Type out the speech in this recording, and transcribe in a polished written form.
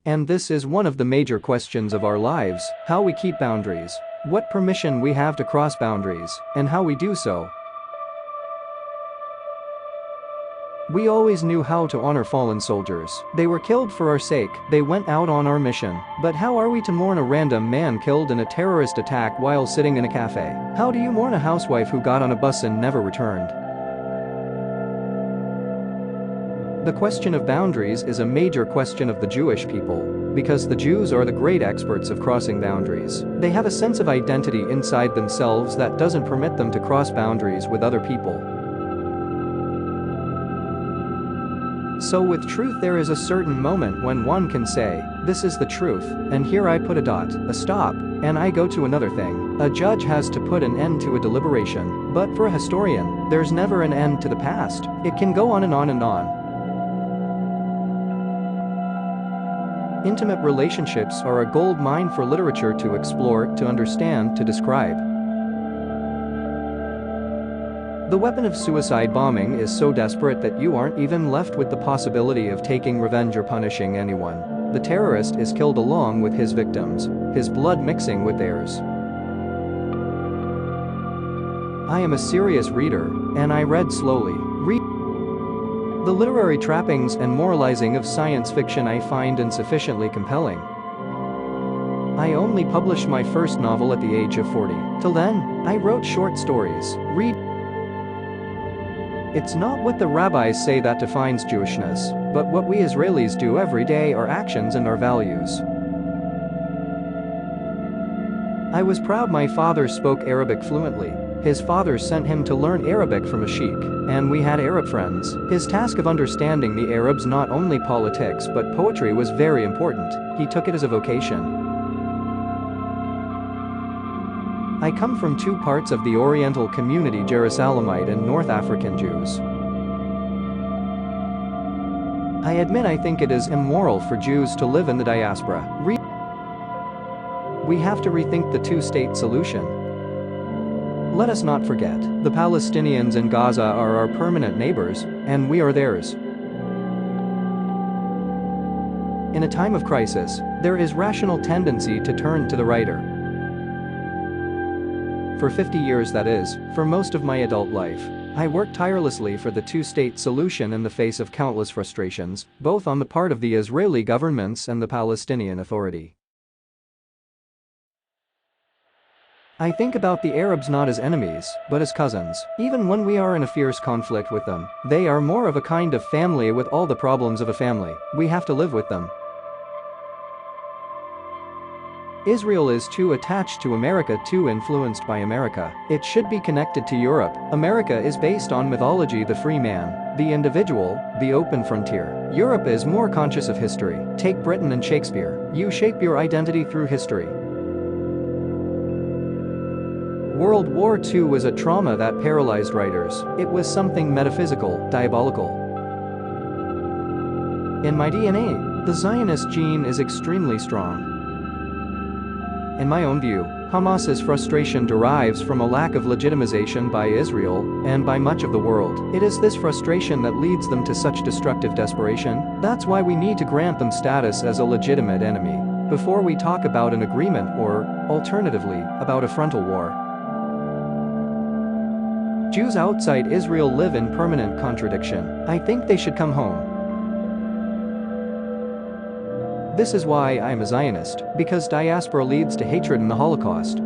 And this is one of the major questions of our lives: how we keep boundaries, what permission we have to cross boundaries, and how we do so. We always knew how to honor fallen soldiers. They were killed for our sake, they went out on our mission. But how are we to mourn a random man killed in a terrorist attack while sitting in a cafe? How do you mourn a housewife who got on a bus and never returned? The question of boundaries is a major question of the Jewish people, because the Jews are the great experts of crossing boundaries. They have a sense of identity inside themselves that doesn't permit them to cross boundaries with other people. So with truth there is a certain moment when one can say, this is the truth, and here I put a dot, a stop, and I go to another thing. A judge has to put an end to a deliberation, but for a historian, there's never an end to the past. It can go on and on and on. Intimate relationships are a gold mine for literature to explore, to understand, to describe. The weapon of suicide bombing is so desperate that you aren't even left with the possibility of taking revenge or punishing anyone. The terrorist is killed along with his victims, his blood mixing with theirs. I am a serious reader, and I read slowly. The literary trappings and moralizing of science fiction I find insufficiently compelling. I only published my first novel at the age of 40. Till then, I wrote short stories. It's not what the rabbis say that defines Jewishness, but what we Israelis do every day, our actions and our values. I was proud my father spoke Arabic fluently. His father sent him to learn Arabic from a sheikh, and we had Arab friends. His task of understanding the Arabs, not only politics but poetry, was very important. He took it as a vocation. I come from two parts of the Oriental community, Jerusalemite and North African Jews. I admit I think it is immoral for Jews to live in the diaspora. We have to rethink the two-state solution. Let us not forget, the Palestinians in Gaza are our permanent neighbors, and we are theirs. In a time of crisis, there is rational tendency to turn to the writer. For 50 years, that is, for most of my adult life, I worked tirelessly for the two-state solution in the face of countless frustrations, both on the part of the Israeli governments and the Palestinian Authority. I think about the Arabs not as enemies, but as cousins. Even when we are in a fierce conflict with them, they are more of a kind of family with all the problems of a family. We have to live with them. Israel is too attached to America, too influenced by America. It should be connected to Europe. America is based on mythology, the free man, the individual, the open frontier. Europe is more conscious of history. Take Britain and Shakespeare. You shape your identity through history. World War II was a trauma that paralyzed writers. It was something metaphysical, diabolical. In my DNA, the Zionist gene is extremely strong. In my own view, Hamas's frustration derives from a lack of legitimization by Israel and by much of the world. It is this frustration that leads them to such destructive desperation. That's why we need to grant them status as a legitimate enemy before we talk about an agreement or, alternatively, about a frontal war. Jews outside Israel live in permanent contradiction. I think they should come home. This is why I am a Zionist, because diaspora leads to hatred and the Holocaust.